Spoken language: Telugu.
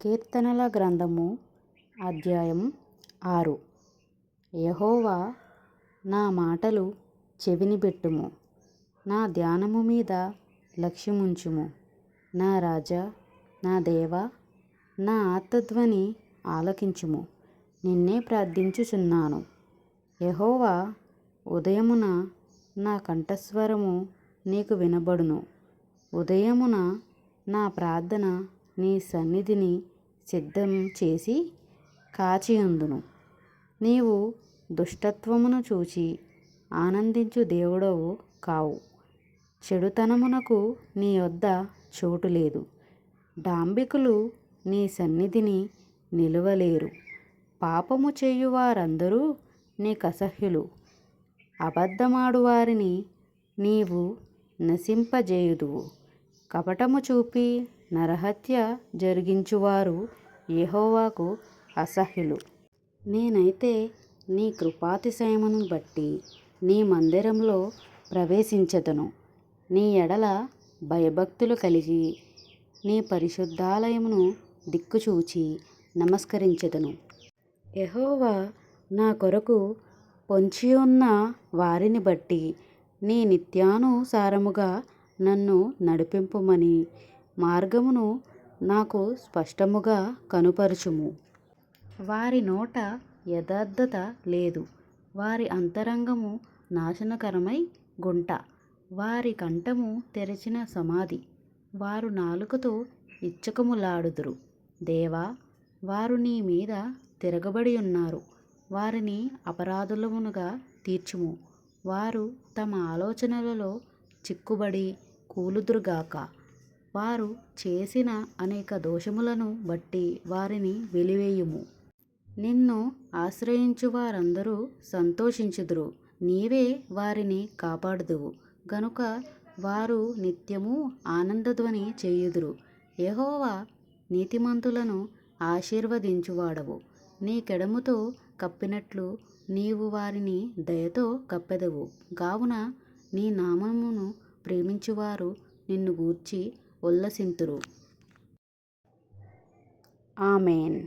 కీర్తనల గ్రంథము అధ్యాయం 6. యెహోవా, నా మాటలు చెవినిబెట్టుము, నా ధ్యానము మీద లక్ష్యముంచుము. నా రాజా, నా దేవా, నా ఆర్తధ్వని ఆలకించుము. నిన్నే ప్రార్థించుచున్నాను. యెహోవా, ఉదయమున నా కంఠస్వరము నీకు వినబడును. ఉదయమున నా ప్రార్థన నీ సన్నిధిని సిద్ధం చేసి కాచియుందును. నీవు దుష్టత్వమును చూచి ఆనందించు దేవుడవు కావు. చెడుతనమునకు నీ యొద్ద చోటు లేదు. డాంబికులు నీ సన్నిధిని నిలువలేరు. పాపము చేయువారందరూ నీకసహ్యులు. అబద్ధమాడు వారిని నీవు నశింపజేయుదువు. కపటము చూపి నరహత్య జరిగించువారు యెహోవాకు అసహ్యులు. నేనైతే నీ కృపాతిశయమును బట్టి నీ మందిరంలో ప్రవేశించెదను. నీ ఎడల భయభక్తులు కలిగి నీ పరిశుద్ధాలయమును దిక్కుచూచి నమస్కరించెదను. యెహోవా, నా కొరకు పొంచియున్న వారిని బట్టి నీ నిత్యానుసారముగా నన్ను నడిపింపుమని మార్గమును నాకు స్పష్టముగా కనుపరచుము. వారి నోట యథార్థత లేదు. వారి అంతరంగము నాశనకరమై గుంట. వారి కంఠము తెరచిన సమాధి. వారు నాలుకతో ఇచ్చకములాడుదురు. దేవా, వారు నీ మీద తిరగబడి ఉన్నారు. వారిని అపరాధులముగా తీర్చుము. వారు తమ ఆలోచనలలో చిక్కుబడి కూలుదురుగాక. వారు చేసిన అనేక దోషములను బట్టి వారిని వెలివేయుము. నిన్ను ఆశ్రయించు వారందరూ సంతోషించుదురు. నీవే వారిని కాపాడుదువు గనుక వారు నిత్యము ఆనందధ్వని చేయుదురు. యెహోవా, నీతిమంతులను ఆశీర్వదించువాడవు. నీ కెడముతో కప్పినట్లు నీవు వారిని దయతో కప్పెదవు. కావున నీ నామమును ప్రేమించువారు నిన్ను గూర్చి ఉల్లసింతురు. ఆమేన్.